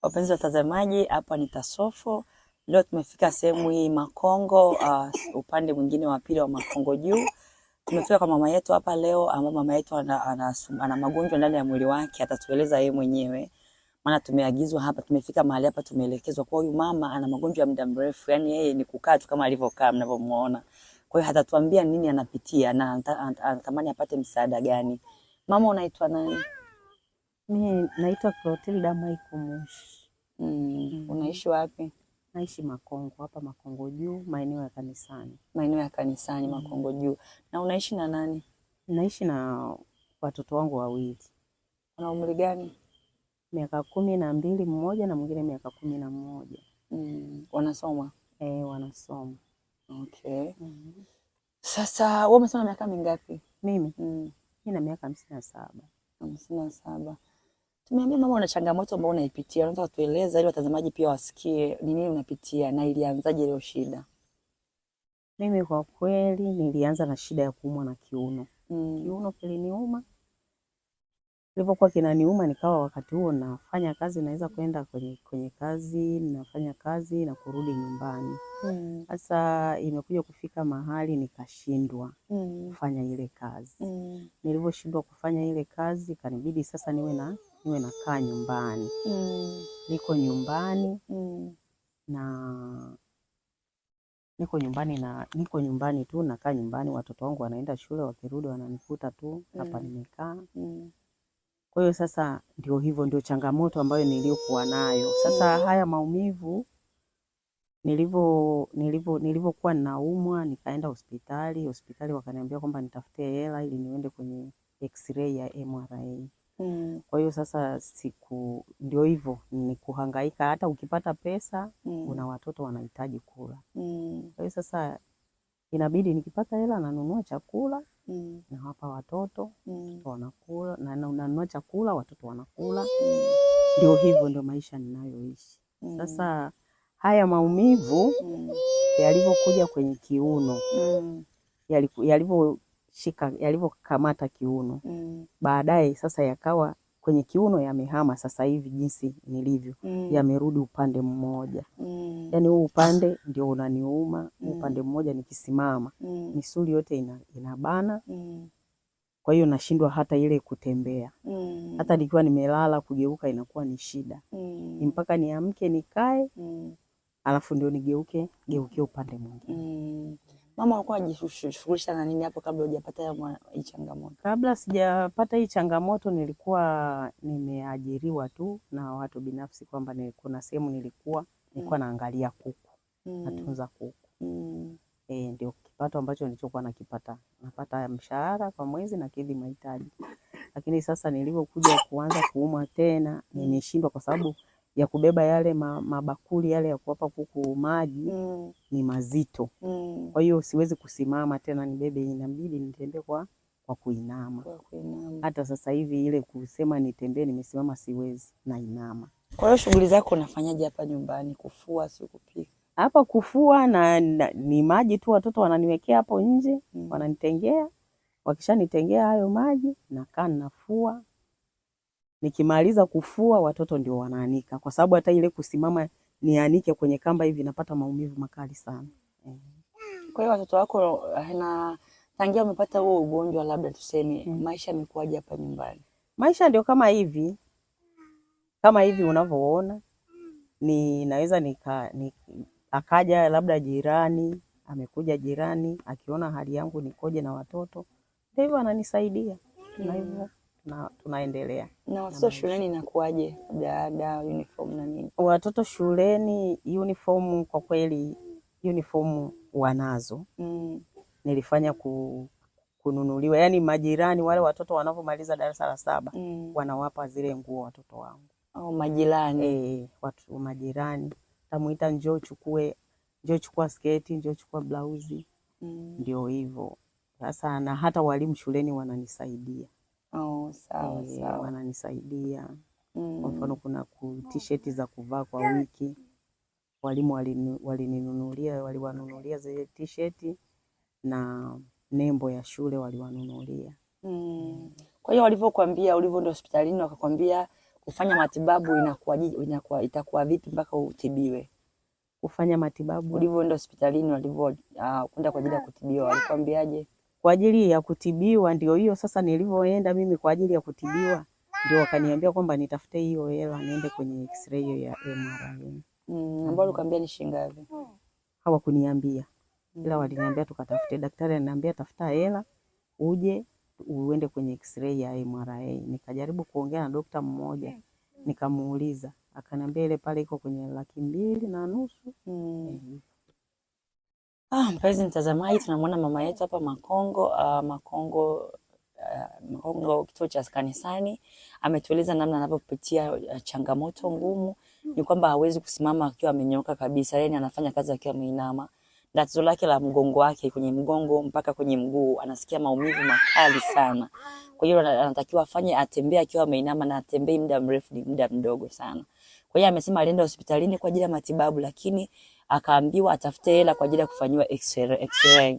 Wapenzi watazamaji, hapa ni Tasofo. Leo tumefika sehemu hii Makongo, upande mwingine wa pili wa Makongo juu. Tumefika kwa mama yetu hapa leo, ambao mama yetu ana magonjwa ndani ya mwili wake, atatueleza yeye mwenyewe. Maana tumeagizwa hapa, tumefika mahali hapa tumeelekezwa kwa huyu mama ana magonjwa ya muda mrefu, yani yeye ni kukaa tu kama alivyokaa mnavyomuona. Kwa hiyo hatatuambia nini anapitia na anatamani apate msaada gani. Mama, unaitwa nani? Mimi naitwa Clotilda Maikumushi. Unaishi wapi? Naishi Makongo, hapa Makongo juu, maeneo ya kanisani. Maeneo ya kanisani, Makongo juu. Na unaishi na nani? Naishi na watoto wangu wawili. Una umri gani? Miaka 12, mmoja na mwingine miaka 11. Wanasoma? Wanasoma. Okay. Sasa wewe umesoma miaka mingapi? Mimi? Nina miaka 57. 57. Tumeambia mama una changamoto ambayo unaipitia. Unataka kutueleza ili watazamaji pia wasikie ni nini unapitia na ilianzaje leo shida? Mimi kwa kweli nilianza na shida ya kuumwa na kiuno. Kiuno kiliniuma. Nilipokuwa kinaniuma nikawa wakati huo nafanya kazi, naweza kwenda kwenye kazi, nafanya kazi na kurudi nyumbani. Sasa imekuja kufika mahali nikashindwa kufanya ile kazi. Niliposhindwa kufanya ile kazi kanibidi sasa niwe nakaa nyumbani. Niko nyumbani niko nyumbani tu, nakaa nyumbani, watoto wangu wanaenda shule, wakirudi wananikuta tu hapa nimekaa. Kwa hiyo sasa ndio hivyo, ndio changamoto ambayo niliyokuwa nayo. Sasa haya maumivu nilivyokuwa ninaumwa, nikaenda hospitali wakaniambia kwamba nitafute hela ili niende kwenye x-ray ya MRI. Kwa hiyo sasa ndio hivyo, ni kuhangaika. Hata ukipata pesa una watoto wanahitaji kula. Kwa hiyo sasa inabidi nikipata hela nanunua chakula nawapa watoto, wanakula, na nanunua chakula watoto wanakula. Ndio hivyo, ndio maisha ninayoishi. Sasa haya maumivu yalivyokuja kwenye kiuno, yalivyokamata kiuno, baadaye sasa yakawa kwenye kiuno yamehama sasa hivi jinsi nilivyo, yamerudi upande mmoja. Yaani huu upande ndio unaniuma, upande mmoja nikisimama misuli yote inabana. Kwa hiyo nashindwa hata ile kutembea. Hata nikiwa nimelala kugeuka inakuwa ni shida. Mpaka niamke nikae, alafu ndio nigeuke upande mwingine. Mama alikuwa anajishughulisha na nini hapo kabla hujapata hii changamoto? Kabla sijapata hii changamoto nilikuwa nimeajiriwa tu na watu binafsi, kwamba kuna sehemu nilikuwa naangalia kuku, natunza kuku. Ndio kipato ambacho nilichokuwa nakipata. Napata mshahara kwa mwezi na kidhi mahitaji. Lakini sasa nilipokuja kuanza kuumwa tena, nimeshindwa kwa sababu ya kubeba yale mabakuli yale ya kuwapa kuku maji ni mazito. Kwa hiyo siwezi kusimama tena nibebe, inabidi nitembee kwa kuinama. Hata sasa hivi ile kusema nitembee nimesimama siwezi, nainama. Kwa hiyo shughuli zako unafanyaje hapa nyumbani? Kufua, si kupika? Hapa kufua ni maji tu, watoto wananiwekea hapo nje, wananitengea. Wakishanitengea hayo maji, nakaa nafua. Nikimaliza kufua watoto ndio wanaanika, kwa sababu hata ile kusimama nianike kwenye kamba hivi napata maumivu makali sana. Kwa hiyo watoto wako tangia umepata huo ugonjwa, labda tuseme maisha yamekuaje hapa nyumbani? Maisha ndio kama hivi unavyoona. Ninaweza akaja labda jirani, amekuja jirani akiona hali yangu nikoje na watoto, ndio hivyo ananisaidia. Na hivyo tunaendelea. Na watoto shuleni inakuaje? Ada, uniform na nini? Watoto shuleni uniform, kwa kweli uniform wanazo. Nilifanya kununuliwa, yani majirani wale watoto wanapomaliza darasa la 7 wanawapa zile nguo watoto wangu. Majirani? Watu majirani tamuita, njoo chukua sketi, njoo chukua blauzi. Ndio hivyo. Sasa na hata walimu shuleni wananisaidia. Sawa. Wananisaidia. Kwa mfano kuna t-shirt za kuvaa kwa wiki, walimu waliwanunulia zile t-shirt na nembo ya shule waliwanunulia. Kwa hiyo walivyokuambia ulivyoenda hospitalini wakakwambia kufanya matibabu itakuwa vipi mpaka utibiwe? Kufanya matibabu Ulivyoenda hospitalini, kwenda kwa ajili ya kutibiwa, walikwambiaje? Kwa ajili ya kutibiwa ndio hiyo sasa, nilivyoenda mimi kwa ajili ya kutibiwa ndio wakaniambia kwamba nitafute hiyo hela niende kwenye x-ray ya MRI. Ambao ulikwambia ni shilingi ngapi? Hawakuniambia. Ila waliniambia tukatafute. Daktari ananiambia tafuta hela uje uende kwenye x-ray ya MRI. Nikajaribu kuongea na daktari mmoja, nikamuuliza, akaniambia ile pale iko kwenye 2,500,000. Mpenzi mtazamaji, tunamwona mama yetu hapa Makongo, Makongo kituo cha kanisani. Ametueleza namna anapopitia changamoto ngumu. Ni kwamba hawezi kusimama akiwa amenyoka kabisa, yani anafanya kazi akiwa ameinama. Tatizo lake la mgongo wake, kwenye mgongo mpaka kwenye mguu anasikia maumivu makali sana. Kwa hiyo anatakiwa atembee akiwa ameinama, na atembee muda mrefu ni muda mdogo sana. Kwa hiyo amesema alienda hospitalini kwa ajili ya matibabu, lakini akaambiwa atafute hela kwa ajili ya kufanyiwa x-ray.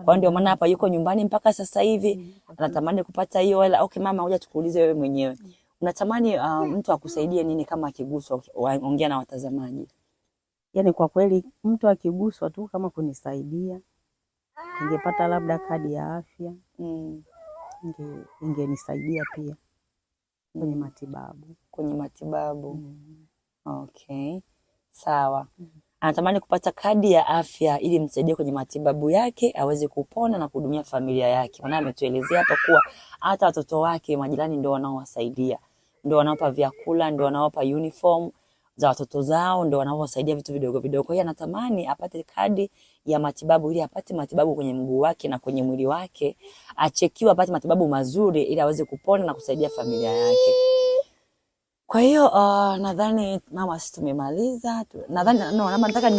Kwa ndio maana hapa yuko nyumbani mpaka sasa hivi anatamani kupata hiyo hela. Okay mama, ngoja tukuulize wewe mwenyewe. Unatamani mtu akusaidie nini kama akiguswa? Ongea na watazamaji. Yani kwa kweli mtu akiguswa tu kama kunisaidia, ningepata labda kadi ya afya, ingenisaidia pia kwenye matibabu. Kwenye matibabu. Okay. Sawa. Anatamani kupata kadi ya afya ili msaidie kwenye matibabu yake, aweze kupona na kuhudumia familia yake. Maana ametuelezea hapa kuwa hata watoto wake majirani ndio wanaowasaidia. Ndio wanawapa vyakula, ndio wanawapa uniform za watoto zao, ndio wanaowasaidia vitu vidogo vidogo. Kwa hiyo anatamani apate kadi ya matibabu ili apate matibabu kwenye mguu wake na kwenye mwili wake, achekiwe apate matibabu mazuri ili aweze kupona na kusaidia familia yake. Kwa hiyo nadhani mama sisi tumemaliza. Nadhani nataka